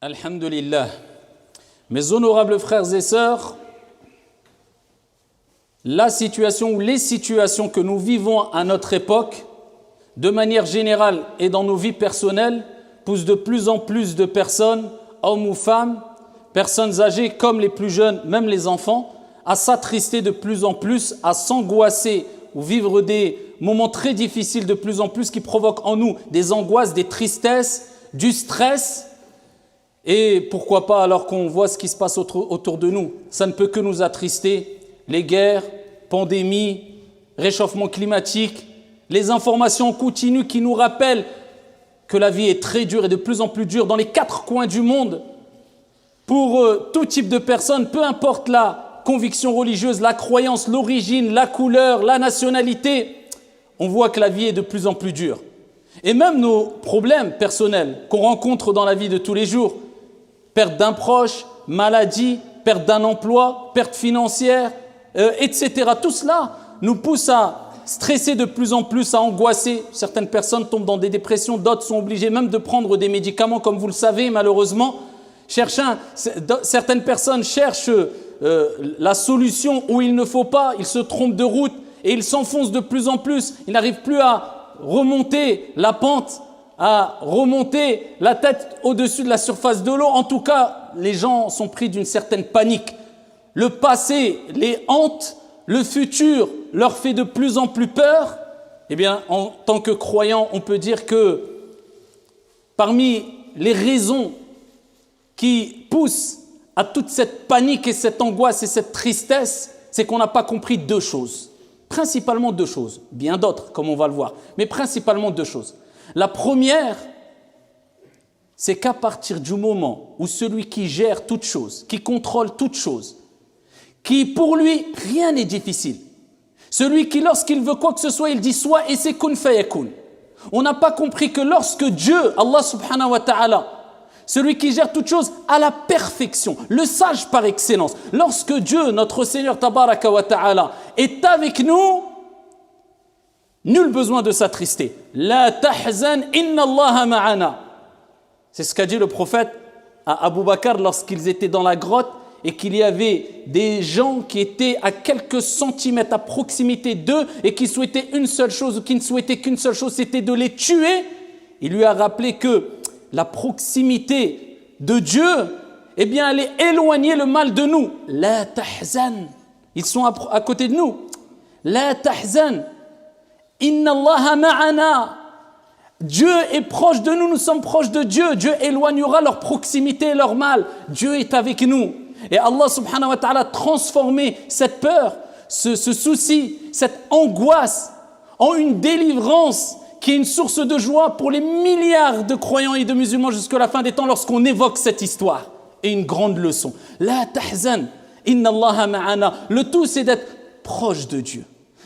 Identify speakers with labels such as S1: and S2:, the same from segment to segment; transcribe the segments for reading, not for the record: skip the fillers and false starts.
S1: Alhamdulillah. Mes honorables frères et sœurs, la situation ou les situations que nous vivons à notre époque, de manière générale et dans nos vies personnelles, poussent de plus en plus de personnes, hommes ou femmes, personnes âgées comme les plus jeunes, même les enfants, à s'attrister de plus en plus, à s'angoisser ou vivre des moments très difficiles de plus en plus qui provoquent en nous des angoisses, des tristesses, du stress. Et pourquoi pas, alors qu'on voit ce qui se passe autour de nous, ça ne peut que nous attrister. Les guerres, pandémies, réchauffement climatique, les informations continues qui nous rappellent que la vie est très dure et de plus en plus dure dans les 4 coins du monde. Pour tout type de personnes, peu importe la conviction religieuse, la croyance, l'origine, la couleur, la nationalité, on voit que la vie est de plus en plus dure. Et même nos problèmes personnels qu'on rencontre dans la vie de tous les jours, perte d'un proche, maladie, perte d'un emploi, perte financière, etc. Tout cela nous pousse à stresser de plus en plus, à angoisser. Certaines personnes tombent dans des dépressions, d'autres sont obligées même de prendre des médicaments, comme vous le savez, malheureusement. Certaines personnes cherchent la solution où il ne faut pas, ils se trompent de route et ils s'enfoncent de plus en plus. Ils n'arrivent plus à remonter la pente, à remonter la tête au-dessus de la surface de l'eau. En tout cas, les gens sont pris d'une certaine panique. Le passé les hante, le futur leur fait de plus en plus peur. Eh bien, en tant que croyant, on peut dire que parmi les raisons qui poussent à toute cette panique et cette angoisse et cette tristesse, c'est qu'on n'a pas compris 2 choses. Principalement 2 choses, bien d'autres comme on va le voir, mais principalement 2 choses. La première, c'est qu'à partir du moment où celui qui gère toute chose, qui contrôle toute chose, qui pour lui rien n'est difficile, celui qui lorsqu'il veut quoi que ce soit, il dit soit et c'est kun fayakun. On n'a pas compris que lorsque Dieu, Allah subhanahu wa ta'ala, celui qui gère toute chose à la perfection, le sage par excellence, lorsque Dieu, notre Seigneur tabaraka wa ta'ala, est avec nous, nul besoin de s'attrister. La tahzan inna Allah ma'ana. C'est ce qu'a dit le prophète à Abu Bakr lorsqu'ils étaient dans la grotte et qu'il y avait des gens qui étaient à quelques centimètres à proximité d'eux et qui souhaitaient une seule chose ou qui ne souhaitaient qu'une seule chose, c'était de les tuer. Il lui a rappelé que la proximité de Dieu, eh bien, elle est éloignée le mal de nous. La tahzan. Ils sont à côté de nous. La tahzan. Inna Allah ma'ana. Dieu est proche de nous, nous sommes proches de Dieu. Dieu éloignera leur proximité et leur mal. Dieu est avec nous. Et Allah subhanahu wa ta'ala a transformé cette peur, ce souci, cette angoisse en une délivrance qui est une source de joie pour les milliards de croyants et de musulmans jusqu'à la fin des temps lorsqu'on évoque cette histoire. Et une grande leçon. La tahzan, inna Allah ma'ana. Le tout, c'est d'être proche de Dieu.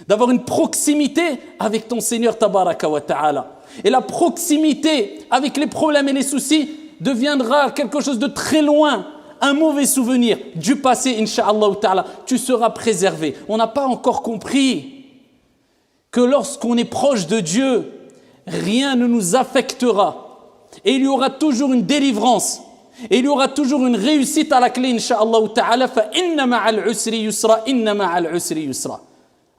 S1: D'avoir une proximité avec ton Seigneur tabaraka wa ta'ala. Et la proximité avec les problèmes et les soucis deviendra quelque chose de très loin, un mauvais souvenir du passé, incha'Allah ta'ala. Tu seras préservé. On n'a pas encore compris que lorsqu'on est proche de Dieu, rien ne nous affectera. Et il y aura toujours une délivrance. Et il y aura toujours une réussite à la clé, incha'Allah ta'ala. Fa inna ma'al usri yusra, inna ma'al usri yusra.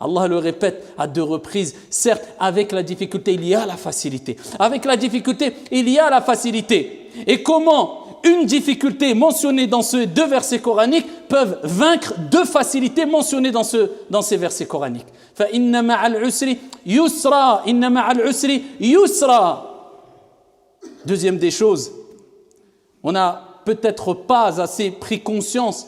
S1: Allah le répète à 2 reprises. Certes, avec la difficulté, il y a la facilité. Avec la difficulté, il y a la facilité. Et comment une difficulté mentionnée dans ces 2 versets coraniques peuvent vaincre 2 facilités mentionnées dans ces versets coraniques. Fa inna ma'al usri yusra, inna ma'al usri yusra. Deuxième des choses, on n'a peut-être pas assez pris conscience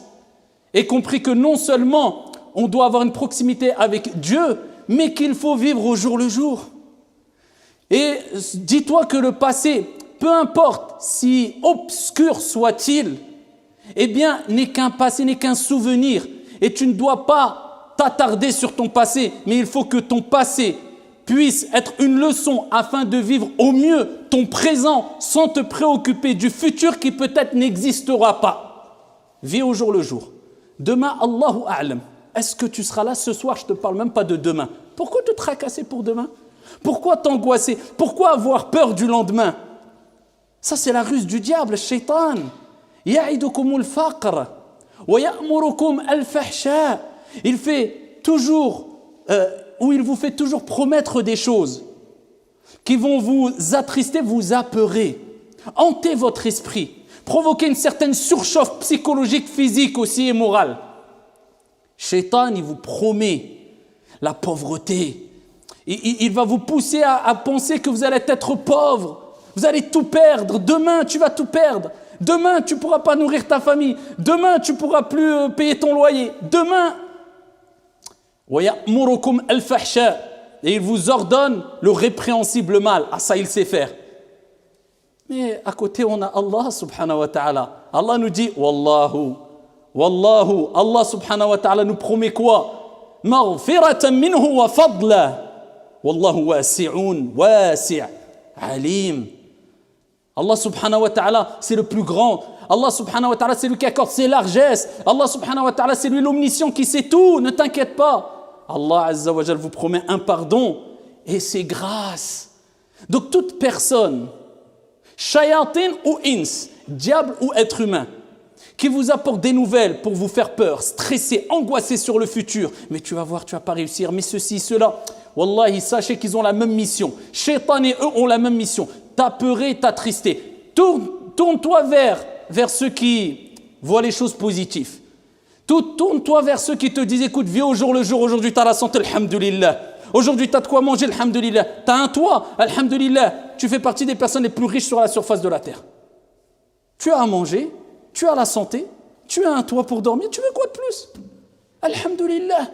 S1: et compris que non seulement on doit avoir une proximité avec Dieu, mais qu'il faut vivre au jour le jour. Et dis-toi que le passé, peu importe si obscur soit-il, eh bien, n'est qu'un passé, n'est qu'un souvenir. Et tu ne dois pas t'attarder sur ton passé, mais il faut que ton passé puisse être une leçon afin de vivre au mieux ton présent sans te préoccuper du futur qui peut-être n'existera pas. Vis au jour le jour. Demain, Allahu a'lam. Est-ce que tu seras là ce soir? Je ne te parle même pas de demain. Pourquoi te tracasser pour demain? Pourquoi t'angoisser? Pourquoi avoir peur du lendemain? Ça, c'est la ruse du diable, le shaitan. Ya'idukumul faqr wa ya'murukum al-fahsha. Il fait toujours, ou il vous fait toujours promettre des choses qui vont vous attrister, vous apeurer, hanter votre esprit, provoquer une certaine surchauffe psychologique, physique aussi et morale. Shaitan, il vous promet la pauvreté. Il va vous pousser à penser que vous allez être pauvre. Vous allez tout perdre. Demain, tu vas tout perdre. Demain, tu ne pourras pas nourrir ta famille. Demain, tu ne pourras plus payer ton loyer. Demain, et il vous ordonne le répréhensible mal. Ah, ça, il sait faire. Mais à côté, on a Allah subhanahu wa ta'ala. Allah nous dit, Wallahu, Allah subhanahu wa ta'ala nous promet quoi? Maghfiratan minhu wa fadla. Wallahu wasi'un, wasi' alim. Allah subhanahu wa ta'ala, c'est le plus grand. Allah subhanahu wa ta'ala, c'est lui qui accorde ses largesses. Allah subhanahu wa ta'ala, c'est lui l'omniscient qui sait tout. Ne t'inquiète pas. Allah azza wa jal vous promet un pardon et c'est grâce. Donc toute personne, shayatin ou ins, diable ou être humain, qui vous apporte des nouvelles pour vous faire peur, stresser, angoisser sur le futur. Mais tu vas voir, tu vas pas réussir, mais ceci, cela. Wallahi, sachez qu'ils ont la même mission. Shaitan et eux ont la même mission. T'apeurer, t'attrister. Tourne-toi vers ceux qui voient les choses positives. Tourne-toi vers ceux qui te disent, écoute, vis au jour le jour, aujourd'hui tu as la santé, alhamdulillah. Aujourd'hui tu as de quoi manger, alhamdulillah. Tu as un toit, alhamdulillah. Tu fais partie des personnes les plus riches sur la surface de la terre. Tu as à manger, tu as la santé, tu as un toit pour dormir, tu veux quoi de plus? Alhamdulillah.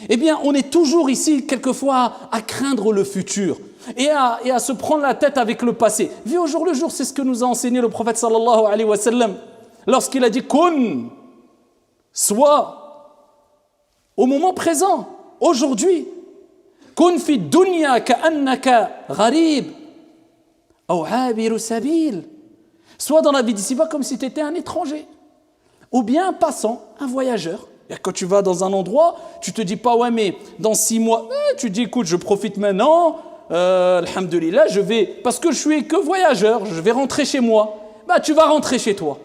S1: Eh bien, on est toujours ici, quelquefois, à craindre le futur et à se prendre la tête avec le passé. Vis au jour le jour, c'est ce que nous a enseigné le prophète sallallahu alayhi wa sallam lorsqu'il a dit « Kun » soit au moment présent, aujourd'hui. Kun fi dunya ka'annaka gharib ou abiru sabil. Soit dans la vie d'ici-bas comme si tu étais un étranger ou bien un passant, un voyageur. Et quand tu vas dans un endroit, tu te dis pas ouais mais dans 6 mois, tu dis écoute je profite maintenant, alhamdulillah, je vais parce que je suis que voyageur, je vais rentrer chez moi. Bah tu vas rentrer chez toi.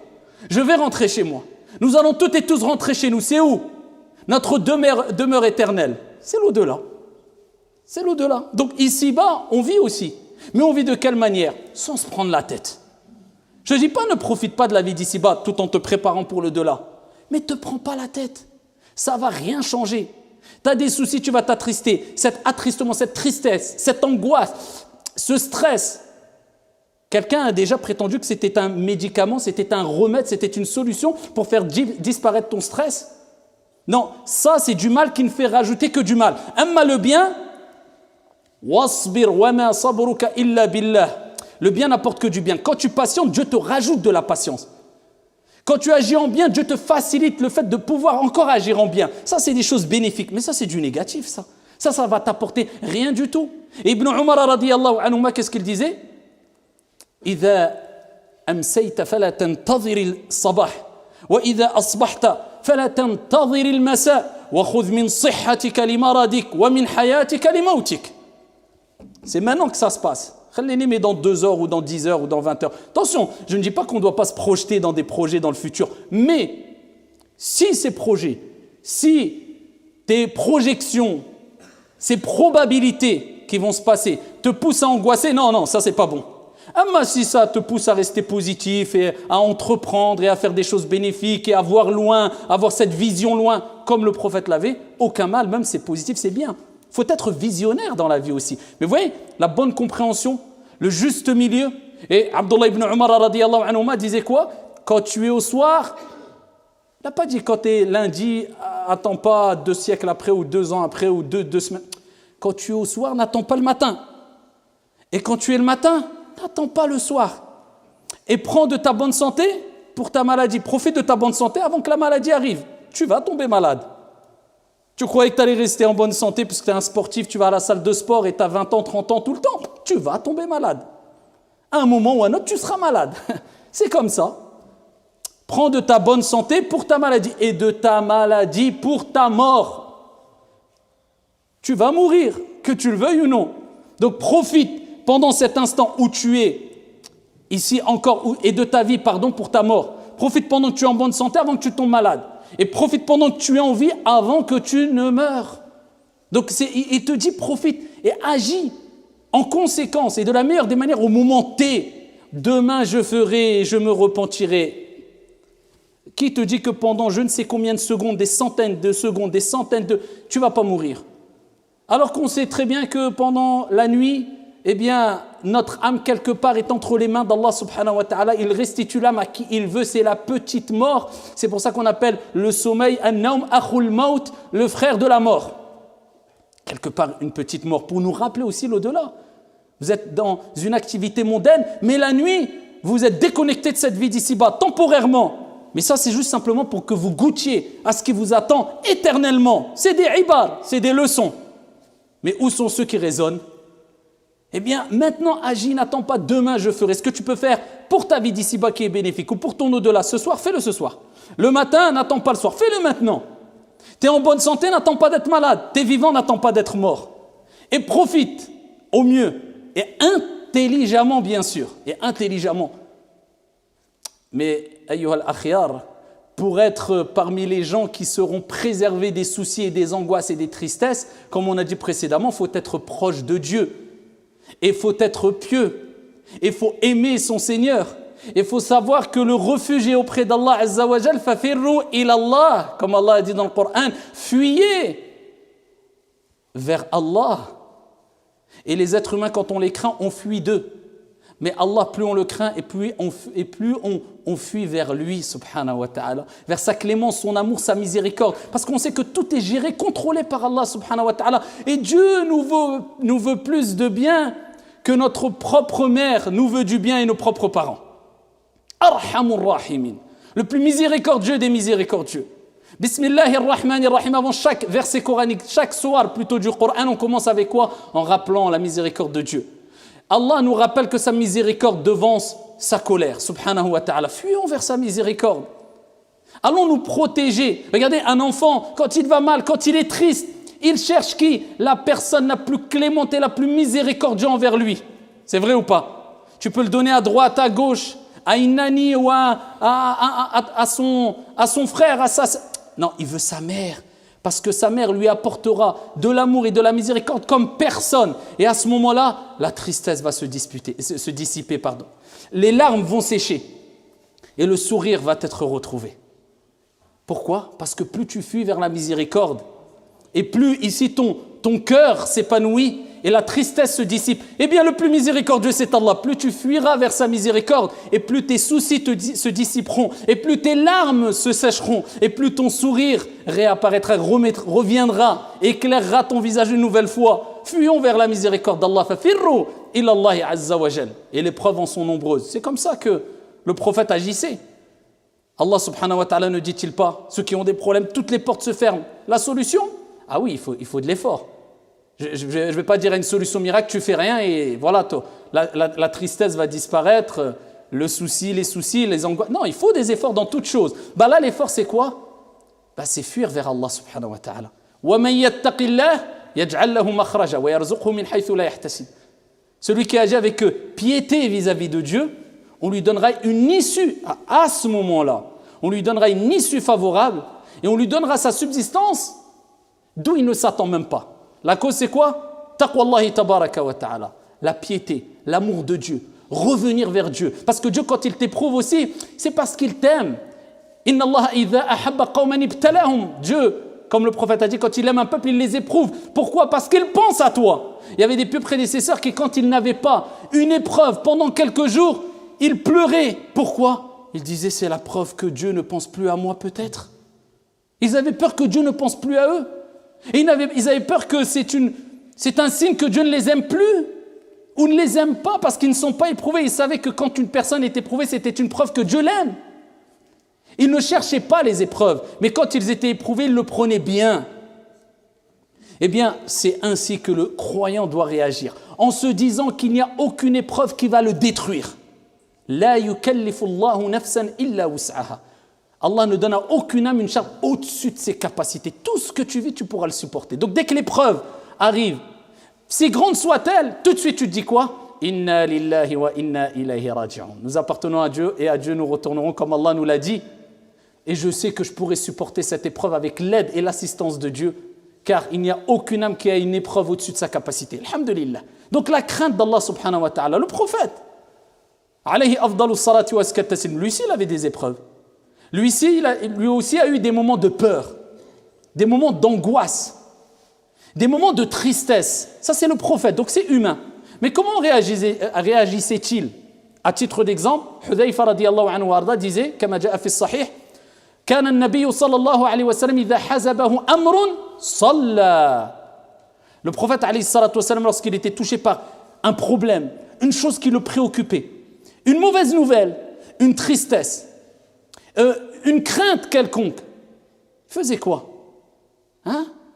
S1: Je vais rentrer chez moi. Nous allons toutes et tous rentrer chez nous. C'est où? Notre demeure éternelle. C'est l'au-delà. C'est l'au-delà. Donc ici-bas, on vit aussi. Mais on vit de quelle manière? Sans se prendre la tête. Je ne dis pas ne profite pas de la vie d'ici-bas tout en te préparant pour le delà. Mais ne te prends pas la tête. Ça ne va rien changer. Tu as des soucis, tu vas t'attrister. Cet attristement, cette tristesse, cette angoisse, ce stress. Quelqu'un a déjà prétendu que c'était un médicament, c'était un remède, c'était une solution pour faire disparaître ton stress. Non, ça c'est du mal qui ne fait rajouter que du mal. Amma le bien, wasbir wa ma sabruka illa billah. Le bien n'apporte que du bien. Quand tu patientes, Dieu te rajoute de la patience. Quand tu agis en bien, Dieu te facilite le fait de pouvoir encore agir en bien. Ça c'est des choses bénéfiques, mais ça c'est du négatif ça. Ça va t'apporter rien du tout. Et Ibn Umar radiyallahu anhu, qu'est-ce qu'il disait? إذا أمسيت فلا تنتظر الصباح وإذا أصبحت فلا تنتظر المساء وخذ من صحتك لمرضك ومن حياتك لموتك. C'est maintenant que ça se passe. Mais dans 2 heures ou dans 10 heures ou dans 20 heures. Attention, je ne dis pas qu'on ne doit pas se projeter dans des projets dans le futur, mais si ces projets, si tes projections, ces probabilités qui vont se passer te poussent à angoisser, non, ça c'est pas bon. Mais si ça te pousse à rester positif et à entreprendre et à faire des choses bénéfiques et à voir loin, avoir cette vision loin, comme le prophète l'avait, aucun mal, même c'est positif, c'est bien. Il faut être visionnaire dans la vie aussi. Mais vous voyez, la bonne compréhension, le juste milieu. Et Abdullah ibn Umar radiyallahu anhu disait quoi? Quand tu es au soir, il n'a pas dit quand tu es lundi, attends pas 2 siècles après ou 2 ans après ou 2 semaines. Quand tu es au soir, n'attends pas le matin. Et quand tu es le matin, n'attends pas le soir. Et prends de ta bonne santé pour ta maladie. Profite de ta bonne santé avant que la maladie arrive. Tu vas tomber malade. Tu croyais que tu allais rester en bonne santé parce que tu es un sportif, tu vas à la salle de sport et tu as 20 ans, 30 ans tout le temps. Tu vas tomber malade. À un moment ou à un autre, tu seras malade. C'est comme ça. Prends de ta bonne santé pour ta maladie et de ta maladie pour ta mort. Tu vas mourir, que tu le veuilles ou non. Donc profite pendant cet instant où tu es ici encore, et de ta vie, pardon, pour ta mort. Profite pendant que tu es en bonne santé avant que tu tombes malade. Et profite pendant que tu es en vie avant que tu ne meurs. Donc il te dit profite et agis en conséquence et de la meilleure des manières au moment T. Demain je ferai et je me repentirai. Qui te dit que pendant je ne sais combien de secondes, des centaines de secondes, des centaines de... Tu ne vas pas mourir. Alors qu'on sait très bien que pendant la nuit, eh bien, notre âme quelque part est entre les mains d'Allah subhanahu wa ta'ala. Il restitue l'âme à qui il veut, c'est la petite mort. C'est pour ça qu'on appelle le sommeil an-nawm akhul maut, le frère de la mort. Quelque part une petite mort pour nous rappeler aussi l'au-delà. Vous êtes dans une activité mondaine, mais la nuit, vous êtes déconnecté de cette vie d'ici-bas, temporairement. Mais ça, c'est juste simplement pour que vous goûtiez à ce qui vous attend éternellement. C'est des ibars, c'est des leçons. Mais où sont ceux qui raisonnent? Eh bien, maintenant, agis, n'attends pas demain, je ferai. Ce que tu peux faire pour ta vie d'ici-bas qui est bénéfique ou pour ton au-delà ce soir, fais-le ce soir. Le matin, n'attends pas le soir, fais-le maintenant. Tu es en bonne santé, n'attends pas d'être malade. Tu es vivant, n'attends pas d'être mort. Et profite au mieux et intelligemment, bien sûr. Et intelligemment. Mais, ayyuhal akhyar, pour être parmi les gens qui seront préservés des soucis et des angoisses et des tristesses, comme on a dit précédemment, il faut être proche de Dieu. Et il faut être pieux. Il faut aimer son Seigneur. Il faut savoir que le refuge est auprès d'Allah Azza wa Jal. Fafirru ilallah, comme Allah a dit dans le Coran. Fuyez vers Allah. Et les êtres humains, quand on les craint, on fuit d'eux. Mais Allah, plus on le craint et plus on fuit vers lui, subhanahu wa ta'ala, vers sa clémence, son amour, sa miséricorde. Parce qu'on sait que tout est géré, contrôlé par Allah, subhanahu wa ta'ala. Et Dieu nous veut plus de bien que notre propre mère nous veut du bien et nos propres parents. Arhamur rahimin, le plus miséricordieux des miséricordieux. Bismillahirrahmanirrahim. Avant chaque verset coranique, chaque soir plutôt du Coran, on commence avec quoi? En rappelant la miséricorde de Dieu. Allah nous rappelle que sa miséricorde devance sa colère, subhanahu wa ta'ala. Fuyons vers sa miséricorde. Allons nous protéger. Regardez, un enfant, quand il va mal, quand il est triste, il cherche qui? La personne la plus clémente et la plus miséricordieuse envers lui. C'est vrai ou pas? Tu peux le donner à droite, à gauche, à une nanny ou à son frère, à sa... Non, il veut sa mère. Parce que sa mère lui apportera de l'amour et de la miséricorde comme personne. Et à ce moment-là, la tristesse va se dissiper. Les larmes vont sécher. Et le sourire va être retrouvé. Pourquoi? Parce que plus tu fuis vers la miséricorde, et plus ici ton cœur s'épanouit, et la tristesse se dissipe. Eh bien, le plus miséricordieux, c'est Allah. Plus tu fuiras vers sa miséricorde, et plus tes soucis se dissiperont, et plus tes larmes se sécheront, et plus ton sourire réapparaîtra, reviendra, éclairera ton visage une nouvelle fois. Fuyons vers la miséricorde d'Allah. Fafirru ilallahi azza wa jal. Et les preuves en sont nombreuses. C'est comme ça que le prophète agissait. Allah subhanahu wa ta'ala ne dit-il pas, ceux qui ont des problèmes, toutes les portes se ferment. La solution? Ah oui, il faut de l'effort. Je ne vais pas dire une solution miracle, tu fais rien et voilà, la tristesse va disparaître, le souci, les angoisses. Non, il faut des efforts dans toutes choses. Bah là, l'effort, c'est quoi? Bah, c'est fuir vers Allah subhanahu wa ta'ala. وَمَن يَتَّقِ اللَّهِ يَجْعَلْ لَهُ مَخْرَجًا وَيَرْزُقْهُ مِنْ حَيْثُ لَا يَحْتَسِبُ. Celui qui agit avec piété vis-à-vis de Dieu, on lui donnera une issue à ce moment-là. On lui donnera une issue favorable et on lui donnera sa subsistance d'où il ne s'attend même pas. La cause, c'est quoi? Taqwallahi tabaraka wa ta'ala. La piété, l'amour de Dieu. Revenir vers Dieu. Parce que Dieu, quand il t'éprouve aussi, c'est parce qu'il t'aime. Inna Allah idha ahabba qawman ibtalahum. Dieu, comme le prophète a dit, quand il aime un peuple, il les éprouve. Pourquoi? Parce qu'il pense à toi. Il y avait des pieux prédécesseurs qui, quand ils n'avaient pas une épreuve pendant quelques jours, ils pleuraient. Pourquoi? Ils disaient, c'est la preuve que Dieu ne pense plus à moi peut-être. Ils avaient peur que Dieu ne pense plus à eux. Et ils avaient peur que c'est un signe que Dieu ne les aime plus ou ne les aime pas parce qu'ils ne sont pas éprouvés. Ils savaient que quand une personne est éprouvée, c'était une preuve que Dieu l'aime. Ils ne cherchaient pas les épreuves, mais quand ils étaient éprouvés, ils le prenaient bien. Eh bien, c'est ainsi que le croyant doit réagir, en se disant qu'il n'y a aucune épreuve qui va le détruire. La yukallifu Allahu nafsan illa wus'aha. Allah ne donne à aucune âme une charge au-dessus de ses capacités. Tout ce que tu vis, tu pourras le supporter. Donc dès que l'épreuve arrive, si grande soit-elle, tout de suite tu te dis quoi? Inna lillahi wa inna ilayhi raji'un. Nous appartenons à Dieu et à Dieu nous retournerons comme Allah nous l'a dit. Et je sais que je pourrai supporter cette épreuve avec l'aide et l'assistance de Dieu, car il n'y a aucune âme qui a une épreuve au-dessus de sa capacité. Alhamdulillah. Donc la crainte d'Allah subhanahu wa ta'ala, le prophète, alayhi afdalu salati wa azka taslim, lui aussi il avait des épreuves. Lui aussi a eu des moments de peur, des moments d'angoisse, des moments de tristesse. Ça c'est le prophète, donc c'est humain. Mais comment réagissait-il? À titre d'exemple, Hudayfa radiyallahu anhu warda disait, comme jaa fi sahih, كان النبي صلى الله عليه وسلم إذا حزبه أمر صلى. Le prophète alayhi salatu wasalam, lorsqu'il était touché par un problème, une chose qui le préoccupait, une mauvaise nouvelle, une tristesse, une crainte quelconque, il faisait quoi?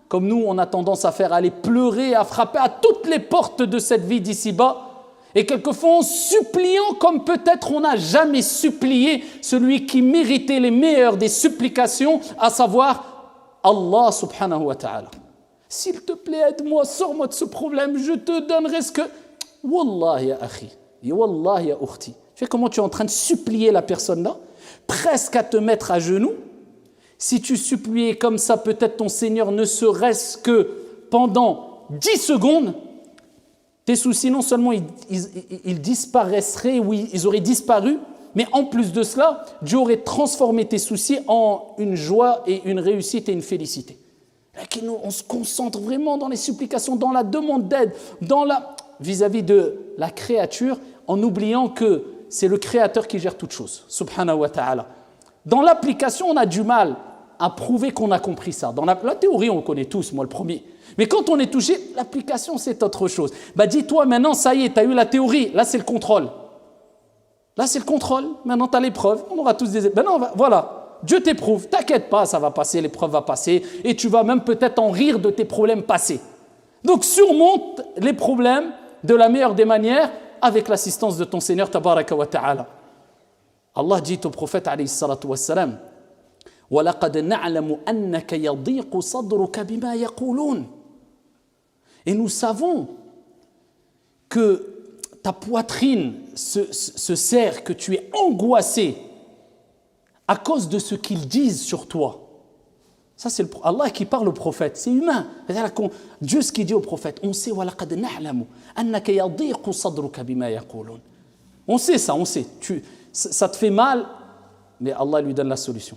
S1: Comme nous, on a tendance à faire, aller pleurer, à frapper à toutes les portes de cette vie d'ici-bas, et quelquefois en suppliant comme peut-être on n'a jamais supplié celui qui méritait les meilleures des supplications, à savoir Allah subhanahu wa ta'ala. S'il te plaît, aide-moi, sors-moi de ce problème, je te donnerai ce que... Wallah ya akhi, wallah ya ukhti. Tu sais comment tu es en train de supplier la personne là, presque à te mettre à genoux. Si tu suppliais comme ça, peut-être ton Seigneur ne serait-ce que pendant 10 secondes, tes soucis, non seulement ils disparaîtraient, oui, ils auraient disparu, mais en plus de cela, Dieu aurait transformé tes soucis en une joie et une réussite et une félicité. Nous, on se concentre vraiment dans les supplications, dans la demande d'aide, vis-à-vis de la créature, en oubliant que c'est le Créateur qui gère toutes choses, subhanahu wa ta'ala. Dans l'application, on a du mal à prouver qu'on a compris ça. Dans la théorie, on le connaît tous, moi le premier. Mais quand on est touché, l'application, c'est autre chose. Dis-toi maintenant, ça y est, tu as eu la théorie, là c'est le contrôle. Là c'est le contrôle, maintenant tu as l'épreuve, on aura tous des... Voilà, Dieu t'éprouve, t'inquiète pas, ça va passer, l'épreuve va passer, et tu vas même peut-être en rire de tes problèmes passés. Donc surmonte les problèmes de la meilleure des manières avec l'assistance de ton Seigneur, tabaraka wa ta'ala. Allah dit au prophète, alayhi salatu wassalam, وَلَقَدْ نَعْلَمُ أَنَّكَ يَضِيقُ صَدْرُكَ بِمَا يَقُولُونَ. Et nous savons que ta poitrine se serre, que tu es angoissé à cause de ce qu'ils disent sur toi. Ça, c'est Allah qui parle au prophète, c'est humain. Dieu, ce qu'il dit au prophète, on sait, وَلَقَدْ نَعْلَمُ أَنَّكَ يَضِيقُ صَدْرُكَ بِمَا يَقُولُونَ. On sait ça, on sait. Ça te fait mal, mais Allah lui donne la solution.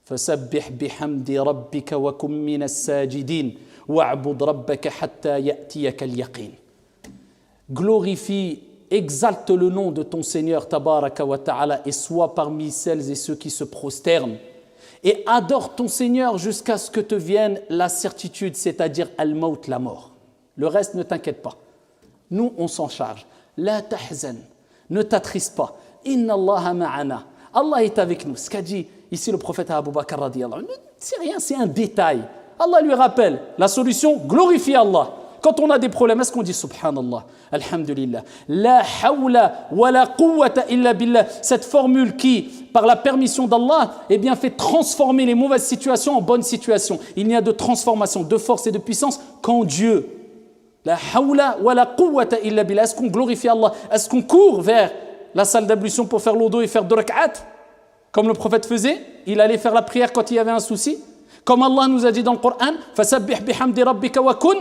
S1: فسبح بحمد ربك وكن من الساجدين واعبد ربك حتى يأتيك اليقين. Glorifie, exalte le nom de ton Seigneur tabaraka wa ta'ala et sois parmi celles et ceux qui se prosternent et adore ton Seigneur jusqu'à ce que te vienne la certitude, c'est-à-dire al-maut, la mort. Le reste, ne t'inquiète pas. Nous, on s'en charge. La tahzan, ne t'attriste pas. Inna Allaha ma'ana. Allah est avec nous. Ce qu'a dit ici le prophète Abu Bakr radiyallahu anhu, c'est rien, c'est un détail. Allah lui rappelle la solution, glorifie Allah. Quand on a des problèmes, est-ce qu'on dit subhanallah, alhamdulillah, la hawla wa la quwwata illa billah, cette formule qui, par la permission d'Allah, eh bien, fait transformer les mauvaises situations en bonnes situations. Il n'y a de transformation, de force et de puissance qu'en Dieu. La hawla wa la quwwata illa billah. Est-ce qu'on glorifie Allah? Est-ce qu'on court vers la salle d'ablution pour faire l'odo et faire 2 rak'at, comme le prophète faisait? Il allait faire la prière quand il y avait un souci. Comme Allah nous a dit dans le Coran, fasabbih bihamdi rabbika wa kun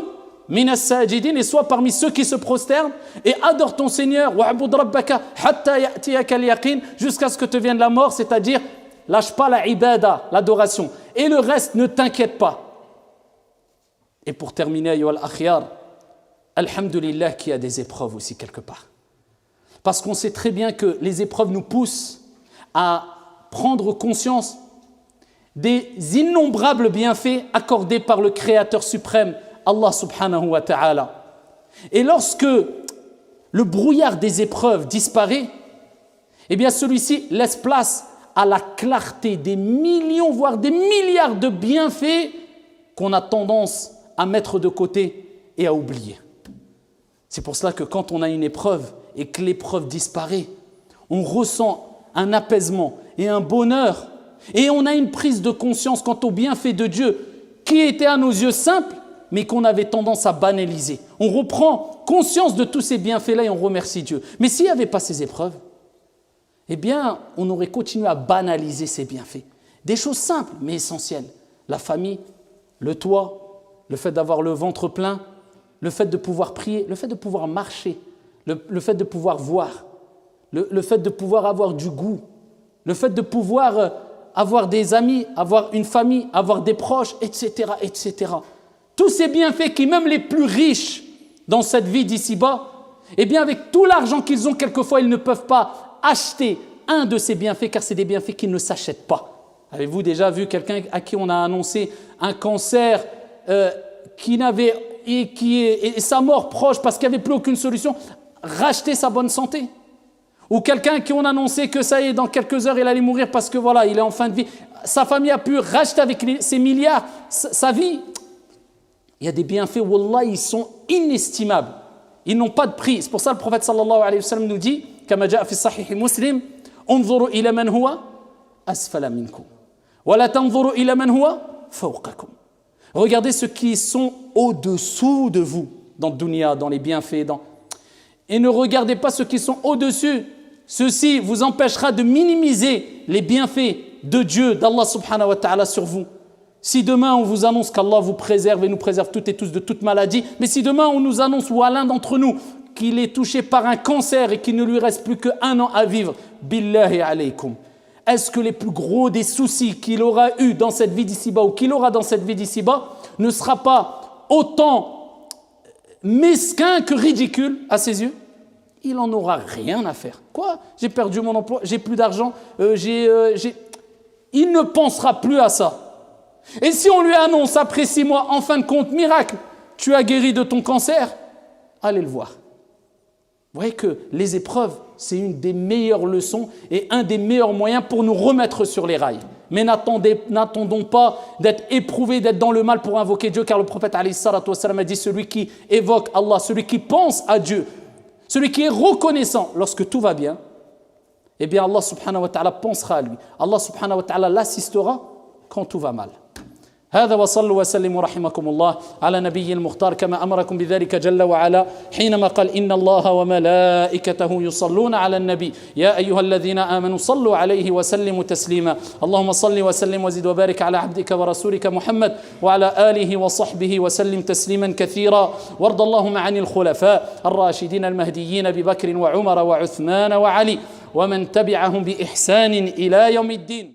S1: minas sajidin, et sois parmi ceux qui se prosternent et adore ton Seigneur, wa'bud rabbaka hatta ya'tiyaka al-yaqin, jusqu'à ce que te vienne la mort, c'est-à-dire lâche pas la ibada, l'adoration, et le reste ne t'inquiète pas. Et pour terminer, ayyuhal akhyar, alhamdulillah qu'il y a des épreuves aussi quelque part. Parce qu'on sait très bien que les épreuves nous poussent à prendre conscience des innombrables bienfaits accordés par le Créateur suprême, Allah subhanahu wa ta'ala. Et lorsque le brouillard des épreuves disparaît, eh bien celui-ci laisse place à la clarté des millions, voire des milliards de bienfaits qu'on a tendance à mettre de côté et à oublier. C'est pour cela que quand on a une épreuve et que l'épreuve disparaît, on ressent un apaisement et un bonheur, et on a une prise de conscience quant aux bienfaits de Dieu qui étaient à nos yeux simples, mais qu'on avait tendance à banaliser. On reprend conscience de tous ces bienfaits-là et on remercie Dieu. Mais s'il n'y avait pas ces épreuves, eh bien, on aurait continué à banaliser ces bienfaits. Des choses simples, mais essentielles. La famille, le toit, le fait d'avoir le ventre plein, le fait de pouvoir prier, le fait de pouvoir marcher, le fait de pouvoir voir, le fait de pouvoir avoir du goût, le fait de pouvoir avoir des amis, avoir une famille, avoir des proches, etc., etc. Tous ces bienfaits qui, même les plus riches dans cette vie d'ici-bas, eh bien, avec tout l'argent qu'ils ont, quelquefois, ils ne peuvent pas acheter un de ces bienfaits, car c'est des bienfaits qui ne s'achètent pas. Avez-vous déjà vu quelqu'un à qui on a annoncé un cancer et sa mort proche parce qu'il n'y avait plus aucune solution, racheter sa bonne santé? Ou quelqu'un à qui on a annoncé que ça y est, dans quelques heures, il allait mourir parce que voilà, il est en fin de vie. Sa famille a pu racheter avec ses milliards sa vie. Il y a des bienfaits, wallah, ils sont inestimables. Ils n'ont pas de prix. C'est pour ça que le prophète sallallahu alayhi wa sallam nous dit, comme jaa fi sahih Muslim, انظروا إلى من هو أسفل منكم ولا تنظروا إلى من هو فوقكم. Regardez ceux qui sont au-dessous de vous, dans le dunya, dans les bienfaits, et ne regardez pas ceux qui sont au-dessus. Ceci vous empêchera de minimiser les bienfaits de Dieu, d'Allah subhanahu wa ta'ala sur vous. Si demain on vous annonce qu'Allah vous préserve et nous préserve toutes et tous de toute maladie, mais si demain on nous annonce, ou à l'un d'entre nous, qu'il est touché par un cancer et qu'il ne lui reste plus qu'1 an à vivre, billahi alaykum, est-ce que les plus gros des soucis qu'il aura eu dans cette vie d'ici-bas ou qu'il aura dans cette vie d'ici-bas ne sera pas autant mesquin que ridicule à ses yeux? Il n'en aura rien à faire. Quoi? J'ai perdu mon emploi, j'ai plus d'argent, il ne pensera plus à ça. Et si on lui annonce après 6 mois, en fin de compte, miracle, tu as guéri de ton cancer, allez le voir. Vous voyez que les épreuves, c'est une des meilleures leçons et un des meilleurs moyens pour nous remettre sur les rails. Mais n'attendons pas d'être éprouvés, d'être dans le mal pour invoquer Dieu, car le prophète alayhi salatu wassalam a dit, celui qui évoque Allah, celui qui pense à Dieu, celui qui est reconnaissant lorsque tout va bien, eh bien Allah subhanahu wa ta'ala pensera à lui. Allah subhanahu wa ta'ala l'assistera quand tout va mal. هذا وصلوا وسلموا رحمكم الله على نبي المختار كما أمركم بذلك جل وعلا حينما قال إن الله وملائكته يصلون على النبي يا أيها الذين آمنوا صلوا عليه وسلموا تسليما اللهم صل وسلم وزد وبارك على عبدك ورسولك محمد وعلى آله وصحبه وسلم تسليما كثيرا وارض اللهم عن الخلفاء الراشدين المهديين ببكر وعمر وعثمان وعلي ومن تبعهم بإحسان إلى يوم الدين.